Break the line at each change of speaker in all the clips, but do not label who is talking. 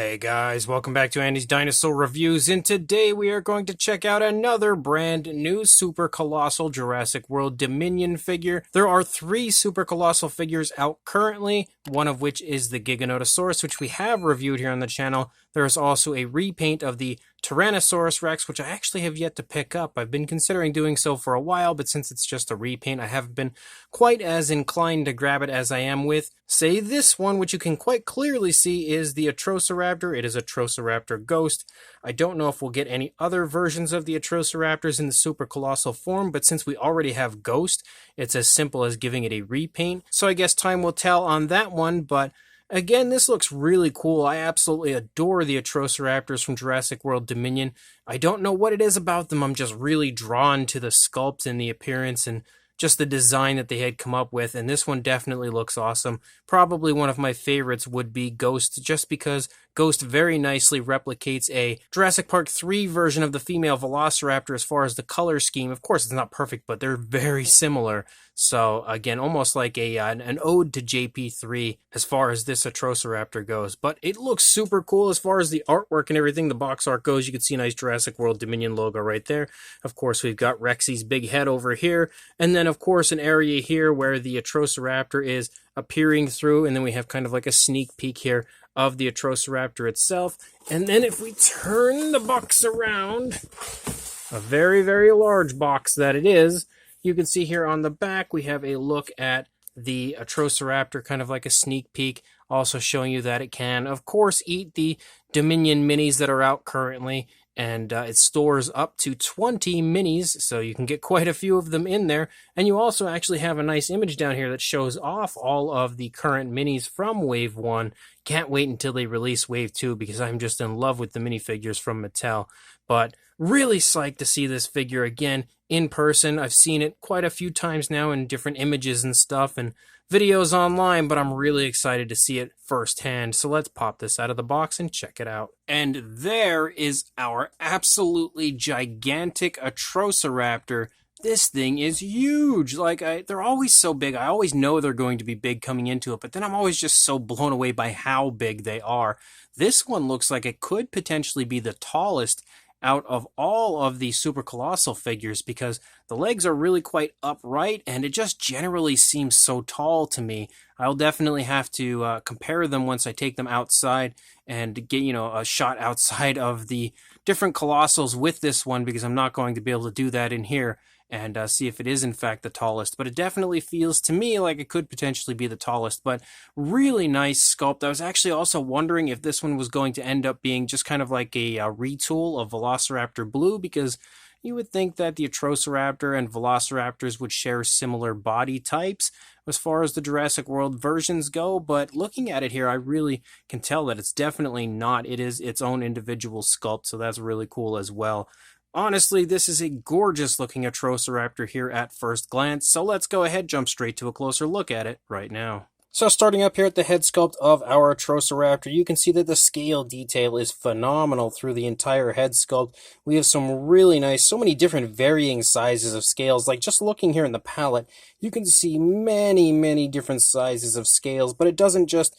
Hey guys, welcome back to Andy's Dinosaur Reviews, and today we are going to check out another brand new Super Colossal Jurassic World Dominion figure. There are 3 Super Colossal figures out currently, one of which is the Giganotosaurus, which we have reviewed here on the channel. There is also a repaint of the Tyrannosaurus Rex, which I actually have yet to pick up. I've been considering doing so for a while, but since it's just a repaint, I haven't been quite as inclined to grab it as I am with, say, this one, which you can quite clearly see is the Atrociraptor. It is Atrociraptor Ghost. I don't know if we'll get any other versions of the Atrociraptors in the Super Colossal form, but since we already have Ghost, it's as simple as giving it a repaint. So I guess time will tell on that one, but again, this looks really cool. I absolutely adore the Atrociraptors from Jurassic World Dominion. I don't know what it is about them. I'm just really drawn to the sculpt and the appearance and just the design that they had come up with, and this one definitely looks awesome. Probably one of my favorites would be Ghost, just because Ghost very nicely replicates a Jurassic Park 3 version of the female Velociraptor as far as the color scheme. Of course, it's not perfect, but they're very similar. So, again, almost like an ode to JP3 as far as this Atrociraptor goes. But it looks super cool as far as the artwork and everything. The box art goes, you can see a nice Jurassic World Dominion logo right there. Of course, we've got Rexy's big head over here. And then, of course, an area here where the Atrociraptor is appearing through. And then we have kind of like a sneak peek here of the Atrociraptor itself. And then if we turn the box around, a very, very large box that it is, you can see here on the back we have a look at the Atrociraptor, kind of like a sneak peek, also showing you that it can, of course, eat the Dominion minis that are out currently, and it stores up to 20 minis, so you can get quite a few of them in there. And you also actually have a nice image down here that shows off all of the current minis from Wave 1. Can't wait until they release Wave 2 because I'm just in love with the minifigures from Mattel. But really psyched to see this figure again in person. I've seen it quite a few times now in different images and stuff and videos online, but I'm really excited to see it firsthand. So let's pop this out of the box and check it out. And there is our absolutely gigantic Atrociraptor. This thing is huge. They're always so big. I always know they're going to be big coming into it, but then I'm always just so blown away by how big they are. This one looks like it could potentially be the tallest out of all of the Super Colossal figures because the legs are really quite upright and it just generally seems so tall to me. I'll definitely have to compare them once I take them outside and get, a shot outside of the different Colossals with this one because I'm not going to be able to do that in here and see if it is in fact the tallest. But it definitely feels to me like it could potentially be the tallest, but really nice sculpt. I was actually also wondering if this one was going to end up being just kind of like a retool of Velociraptor Blue, because you would think that the Atrociraptor and Velociraptors would share similar body types as far as the Jurassic World versions go, but looking at it here, I really can tell that it's definitely not. It is its own individual sculpt, so that's really cool as well. Honestly, this is a gorgeous looking Atrociraptor here at first glance, so let's go ahead, jump straight to a closer look at it right now. So starting up here at the head sculpt of our Atrociraptor, you can see that the scale detail is phenomenal through the entire head sculpt. We have some really nice, so many different varying sizes of scales. Like just looking here in the palette, you can see many, many different sizes of scales, but it doesn't just,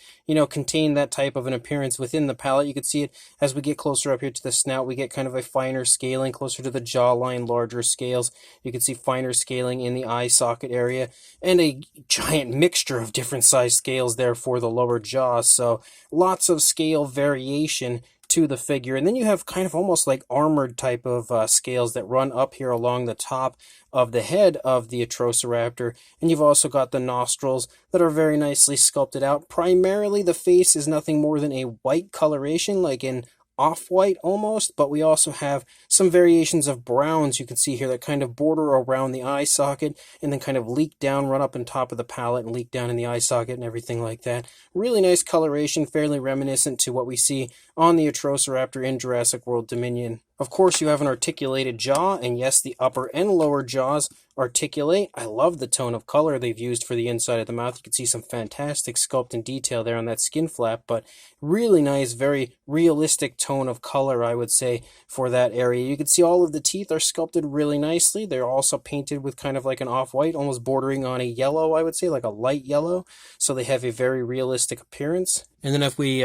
contain that type of an appearance within the palette. You can see it as we get closer up here to the snout, we get kind of a finer scaling closer to the jawline, larger scales. You can see finer scaling in the eye socket area and a giant mixture of different sizes scales there for the lower jaw, so lots of scale variation to the figure. And then you have kind of almost like armored type of scales that run up here along the top of the head of the Atrociraptor, and you've also got the nostrils that are very nicely sculpted out. Primarily the face is nothing more than a white coloration, like in off-white almost, but we also have some variations of browns you can see here that kind of border around the eye socket and then kind of leak down, run up on top of the palette and leak down in the eye socket and everything like that. Really nice coloration, fairly reminiscent to what we see on the Atrociraptor in Jurassic World Dominion. Of course, you have an articulated jaw, and yes, the upper and lower jaws articulate. I love the tone of color they've used for the inside of the mouth. You can see some fantastic sculpt and detail there on that skin flap, but really nice, very realistic tone of color, I would say, for that area. You can see all of the teeth are sculpted really nicely. They're also painted with kind of like an off-white, almost bordering on a yellow, I would say, like a light yellow, so they have a very realistic appearance. And then if we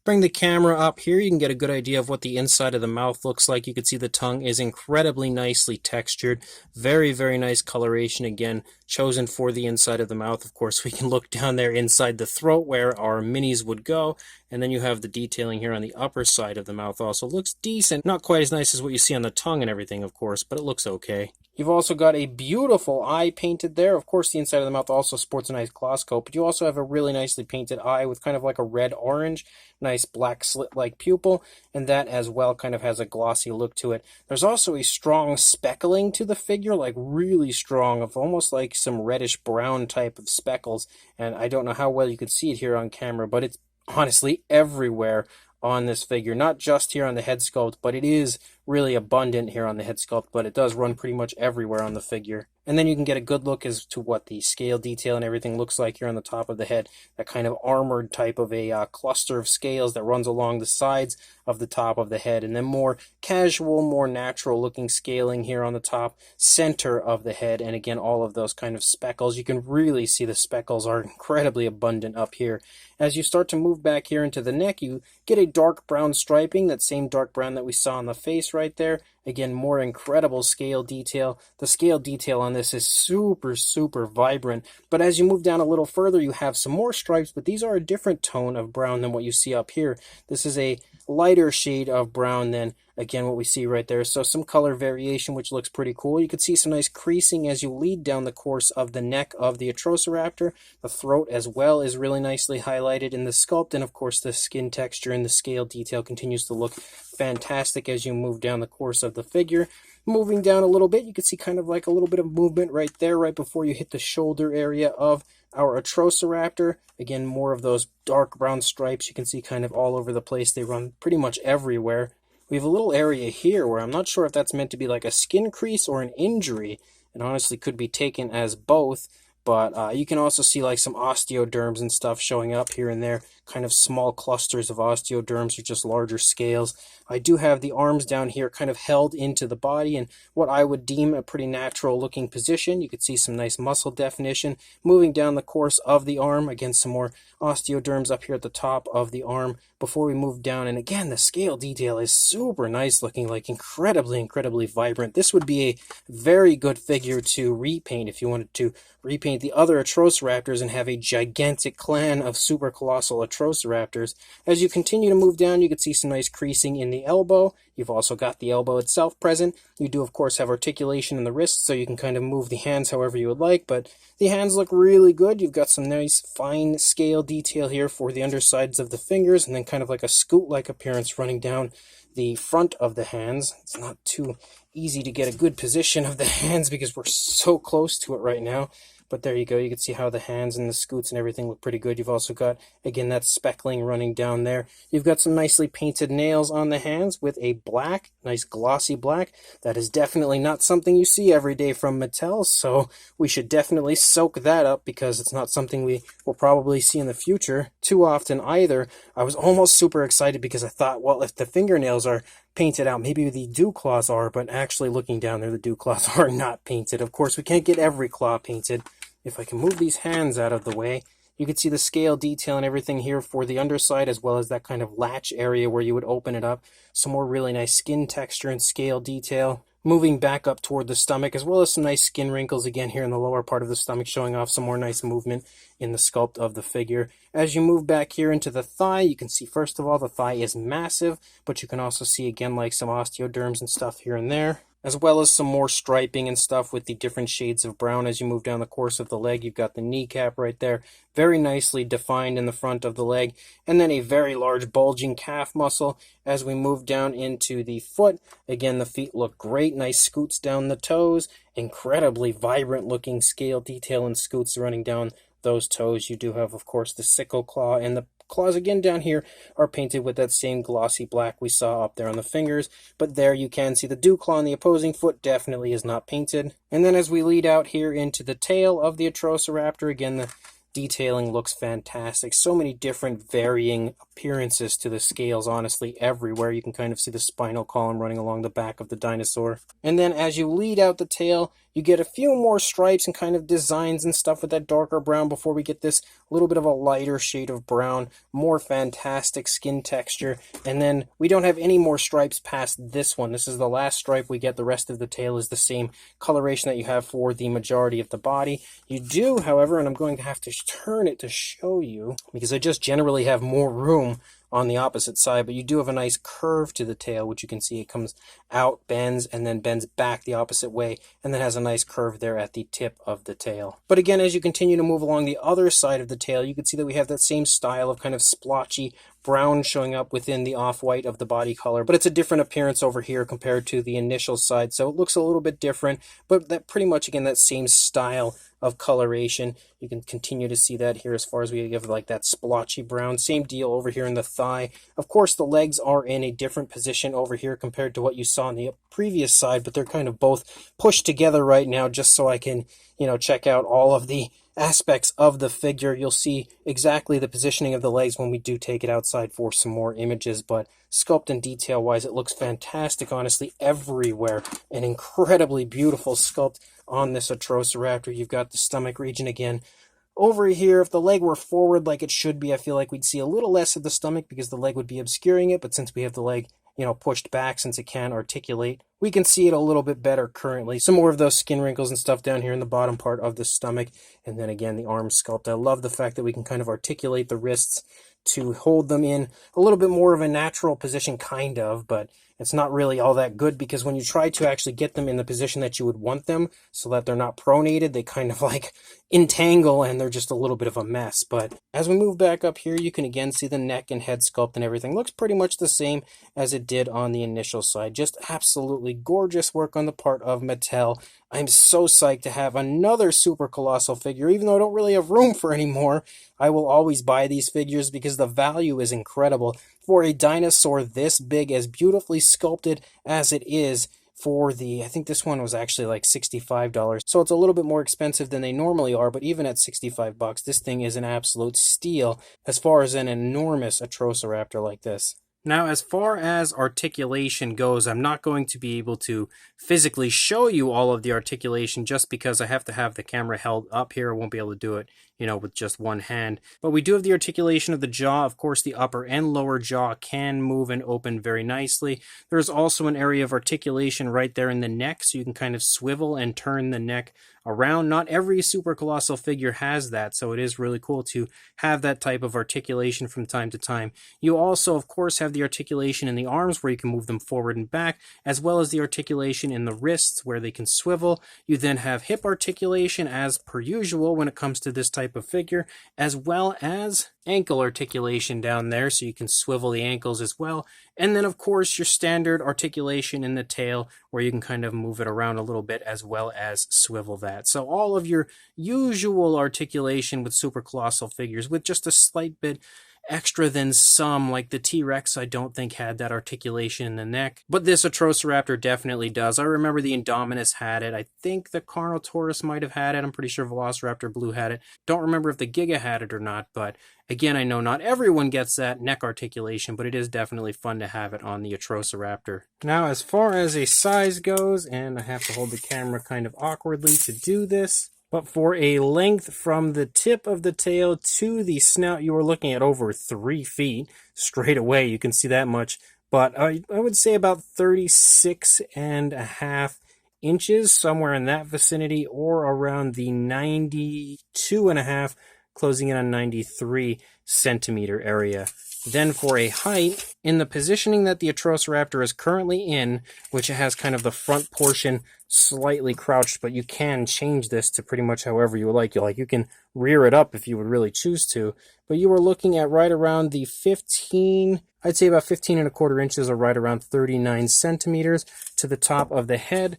Bring the camera up here, you can get a good idea of what the inside of the mouth looks like. You can see the tongue is incredibly nicely textured. Very, very nice coloration again, chosen for the inside of the mouth. Of course, we can look down there inside the throat where our minis would go. And then you have the detailing here on the upper side of the mouth also. Looks decent. Not quite as nice as what you see on the tongue and everything, of course, but it looks okay. You've also got a beautiful eye painted there. Of course, the inside of the mouth also sports a nice gloss coat, but you also have a really nicely painted eye with kind of like a red-orange, nice black slit-like pupil, and that as well kind of has a glossy look to it. There's also a strong speckling to the figure, like really strong, of almost like some reddish-brown type of speckles, and I don't know how well you could see it here on camera, but it's honestly everywhere on this figure, not just here on the head sculpt, but it is really abundant here on the head sculpt, but it does run pretty much everywhere on the figure. And then you can get a good look as to what the scale detail and everything looks like here on the top of the head. That kind of armored type of a cluster of scales that runs along the sides of the top of the head. And then more casual, more natural looking scaling here on the top center of the head. And again, all of those kind of speckles. You can really see the speckles are incredibly abundant up here. As you start to move back here into the neck, you get a dark brown striping, that same dark brown that we saw on the face right there. Again, more incredible scale detail. The scale detail on this is super, super vibrant. But as you move down a little further, you have some more stripes, but these are a different tone of brown than what you see up here. This is a lighter shade of brown than, again, what we see right there. So some color variation, which looks pretty cool. You can see some nice creasing as you lead down the course of the neck of the Atrociraptor. The throat as well is really nicely highlighted in the sculpt, and of course the skin texture and the scale detail continues to look fantastic as you move down the course of the figure. Moving down a little bit, you can see kind of like a little bit of movement right there, right before you hit the shoulder area of our Atrociraptor. Again, more of those dark brown stripes you can see kind of all over the place. They run pretty much everywhere. We have a little area here where I'm not sure if that's meant to be like a skin crease or an injury. It honestly could be taken as both. But you can also see like some osteoderms and stuff showing up here and there, kind of small clusters of osteoderms or just larger scales. I do have the arms down here kind of held into the body in what I would deem a pretty natural looking position. You could see some nice muscle definition moving down the course of the arm. Again, some more osteoderms up here at the top of the arm before we move down. And again, the scale detail is super nice looking, like incredibly, incredibly vibrant. This would be a very good figure to repaint if you wanted to repaint the other Atrociraptors and have a gigantic clan of Super Colossal Atrociraptors. As you continue to move down, you can see some nice creasing in the elbow. You've also got the elbow itself present. You do, of course, have articulation in the wrist, so you can kind of move the hands however you would like, but the hands look really good. You've got some nice fine scale detail here for the undersides of the fingers, and then kind of like a scoot-like appearance running down the front of the hands. It's not too easy to get a good position of the hands because we're so close to it right now. But there you go. You can see how the hands and the scoots and everything look pretty good. You've also got, again, that speckling running down there. You've got some nicely painted nails on the hands with a black, nice glossy black. That is definitely not something you see every day from Mattel, so we should definitely soak that up because it's not something we will probably see in the future too often either. I was almost super excited because I thought, well, if the fingernails are painted out, maybe the dew claws are, but actually looking down there, the dew claws are not painted. Of course, we can't get every claw painted. If I can move these hands out of the way, you can see the scale detail and everything here for the underside, as well as that kind of latch area where you would open it up. Some more really nice skin texture and scale detail. Moving back up toward the stomach, as well as some nice skin wrinkles again here in the lower part of the stomach, showing off some more nice movement in the sculpt of the figure. As you move back here into the thigh, you can see first of all the thigh is massive, but you can also see again like some osteoderms and stuff here and there, as well as some more striping and stuff with the different shades of brown. As you move down the course of the leg, you've got the kneecap right there, very nicely defined in the front of the leg, and then a very large bulging calf muscle. As we move down into the foot, again, the feet look great, nice scoots down the toes, incredibly vibrant looking scale detail and scoots running down those toes. You do have, of course, the sickle claw, and the claws again down here are painted with that same glossy black we saw up there on the fingers, but there you can see the dew claw on the opposing foot definitely is not painted. And then as we lead out here into the tail of the Atrociraptor, again, the detailing looks fantastic. So many different varying appearances to the scales, honestly, everywhere. You can kind of see the spinal column running along the back of the dinosaur. And then as you lead out the tail, You get a few more stripes and kind of designs and stuff with that darker brown before we get this little bit of a lighter shade of brown, more fantastic skin texture, and then we don't have any more stripes past this one. This is the last stripe we get. The rest of the tail is the same coloration that you have for the majority of the body. You do, however, and I'm going to have to turn it to show you, because I just generally have more room on the opposite side, but you do have a nice curve to the tail, which you can see it comes out, bends, and then bends back the opposite way, and then has a nice curve there at the tip of the tail. But again, as you continue to move along the other side of the tail, you can see that we have that same style of kind of splotchy brown showing up within the off-white of the body color, but it's a different appearance over here compared to the initial side, so it looks a little bit different, but that pretty much, again, that same style of coloration. You can continue to see that here as far as we give like that splotchy brown. Same deal over here in the thigh. Of course, the legs are in a different position over here compared to what you saw on the previous side, but they're kind of both pushed together right now just so I can, check out all of the aspects of the figure. You'll see exactly the positioning of the legs when we do take it outside for some more images, but sculpt and detail wise, it looks fantastic, honestly, everywhere. An incredibly beautiful sculpt on this Atrociraptor. You've got the stomach region again. Over here, if the leg were forward like it should be, I feel like we'd see a little less of the stomach because the leg would be obscuring it, but since we have the leg, pushed back, since it can articulate, we can see it a little bit better currently. Some more of those skin wrinkles and stuff down here in the bottom part of the stomach, and then again, the arm sculpt. I love the fact that we can kind of articulate the wrists to hold them in a little bit more of a natural position, kind of, but it's not really all that good because when you try to actually get them in the position that you would want them so that they're not pronated, they kind of like entangle and they're just a little bit of a mess. But as we move back up here, you can again see the neck and head sculpt and everything looks pretty much the same as it did on the initial side. Just absolutely gorgeous work on the part of Mattel. I'm so psyched to have another Super Colossal figure, even though I don't really have room for any more. I will always buy these figures because the value is incredible. For a dinosaur this big, as beautifully sculpted as it is, for I think this one was actually like $65. So it's a little bit more expensive than they normally are, but even at $65, this thing is an absolute steal as far as an enormous Atrociraptor like this. Now, as far as articulation goes, I'm not going to be able to physically show you all of the articulation just because I have to have the camera held up here. I won't be able to do it, with just one hand. But we do have the articulation of the jaw. Of course, the upper and lower jaw can move and open very nicely. There's also an area of articulation right there in the neck, so you can kind of swivel and turn the neck around. Not every Super Colossal figure has that, so it is really cool to have that type of articulation from time to time. You also, of course, have the articulation in the arms where you can move them forward and back, as well as the articulation in the wrists where they can swivel. You then have hip articulation as per usual when it comes to this type of figure, as well as ankle articulation down there, so you can swivel the ankles as well. And then, of course, your standard articulation in the tail, where you can kind of move it around a little bit as well as swivel that. So all of your usual articulation with Super Colossal figures, with just a slight bit extra than some, like the T-Rex I don't think had that articulation in the neck, but this Atrociraptor definitely does. I remember the Indominus had it. I think the Carnotaurus might have had it. I'm pretty sure Velociraptor Blue had it. Don't remember if the Giga had it or not, but again, I know not everyone gets that neck articulation, but it is definitely fun to have it on the Atrociraptor. Now, as far as a size goes, and I have to hold the camera kind of awkwardly to do this, but for a length from the tip of the tail to the snout, you are looking at over 3 feet straight away. You can see that much. But I would say about 36.5 inches, somewhere in that vicinity, or around the 92.5, closing in on 93 centimeter area. Then for a height, in the positioning that the Atrociraptor is currently in, which it has kind of the front portion slightly crouched, but you can change this to pretty much however you would like. You can rear it up if you would really choose to, but you are looking at right around the 15, I'd say about 15.25 inches, or right around 39 centimeters to the top of the head.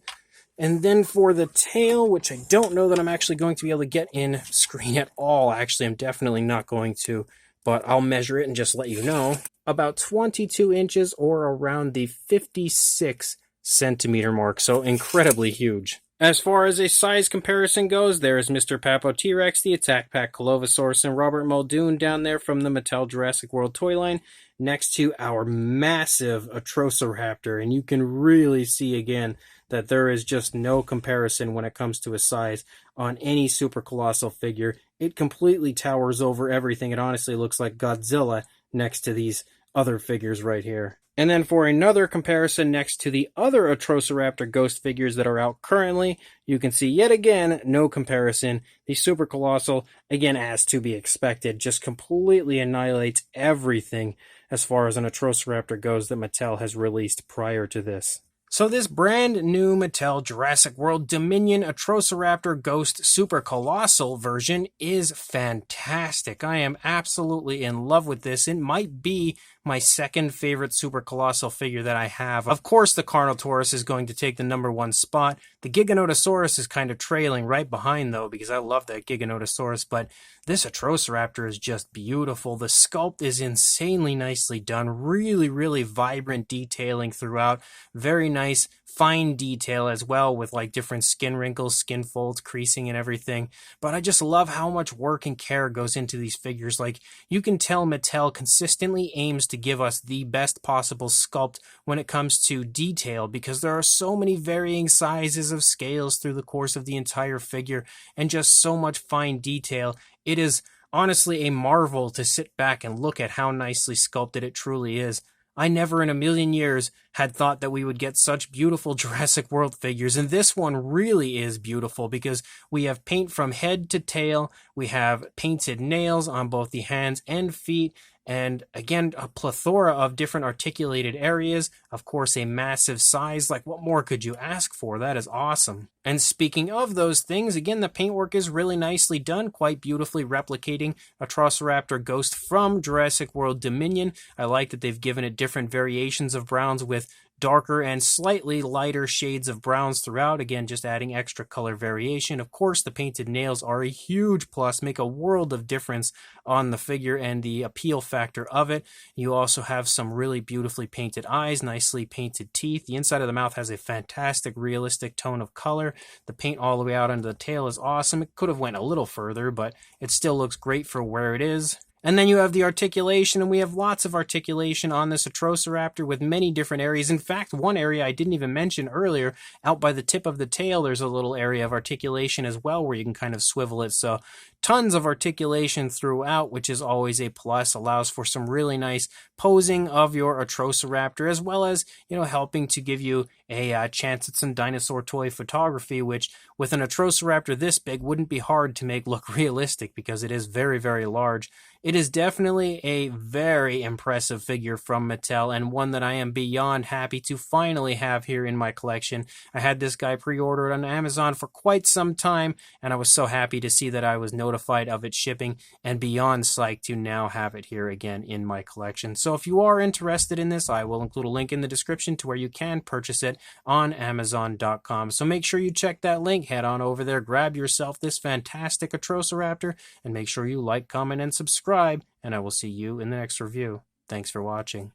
And then for the tail, which I don't know that I'm actually going to be able to get in screen at all. Actually, I'm definitely not going to, but I'll measure it and just let you know. About 22 inches, or around the 56 centimeter mark, so incredibly huge. As far as a size comparison goes, there's Mr. Papo T-Rex, the Attack Pack Colovosaurus, and Robert Muldoon down there from the Mattel Jurassic World toy line, next to our massive Atrociraptor, and you can really see again that there is just no comparison when it comes to a size on any Super Colossal figure. It completely towers over everything. It honestly looks like Godzilla next to these other figures right here. And then for another comparison next to the other Atrociraptor ghost figures that are out currently, you can see yet again, no comparison. The Super Colossal, again as to be expected, just completely annihilates everything as far as an Atrociraptor goes that Mattel has released prior to this. So this brand new Mattel Jurassic World Dominion Atrociraptor Ghost Super Colossal version is fantastic. I am absolutely in love with this. It might be my second favorite Super Colossal figure that I have. Of course, the Carnotaurus is going to take the #1 spot. The Giganotosaurus is kind of trailing right behind, though, because I love that Giganotosaurus, but this Atrociraptor is just beautiful. The sculpt is insanely nicely done. Really, really vibrant detailing throughout. Very nice fine detail as well, with like different skin wrinkles, skin folds, creasing and everything. But I just love how much work and care goes into these figures. Like, you can tell Mattel consistently aims to give us the best possible sculpt when it comes to detail, because there are so many varying sizes of scales through the course of the entire figure and just so much fine detail. It is honestly a marvel to sit back and look at how nicely sculpted it truly is. I never in a million years had thought that we would get such beautiful Jurassic World figures, and this one really is beautiful because we have paint from head to tail, we have painted nails on both the hands and feet, and again, a plethora of different articulated areas. Of course, a massive size. Like, what more could you ask for? That is awesome. And speaking of those things, again, the paintwork is really nicely done, quite beautifully replicating Atrociraptor Ghost from Jurassic World Dominion. I like that they've given it different variations of browns with darker and slightly lighter shades of browns throughout, again just adding extra color variation. Of course, the painted nails are a huge plus, make a world of difference on the figure and the appeal factor of it. You also have some really beautifully painted eyes, nicely painted teeth. The inside of the mouth has a fantastic realistic tone of color. The paint all the way out under the tail is awesome. It could have went a little further, but it still looks great for where it is. And then you have the articulation, and we have lots of articulation on this Atrociraptor with many different areas. In fact, one area I didn't even mention earlier, out by the tip of the tail, there's a little area of articulation as well where you can kind of swivel it. So tons of articulation throughout, which is always a plus, allows for some really nice posing of your Atrociraptor, as well as, helping to give you a chance at some dinosaur toy photography, which with an Atrociraptor this big wouldn't be hard to make look realistic because it is very, very large. It is definitely a very impressive figure from Mattel, and one that I am beyond happy to finally have here in my collection. I had this guy pre-ordered on Amazon for quite some time, and I was so happy to see that I was notified of its shipping, and beyond psyched to now have it here again in my collection. So if you are interested in this, I will include a link in the description to where you can purchase it on Amazon.com. So make sure you check that link, head on over there, grab yourself this fantastic Atrociraptor, and make sure you like, comment, and subscribe, and I will see you in the next review. Thanks for watching.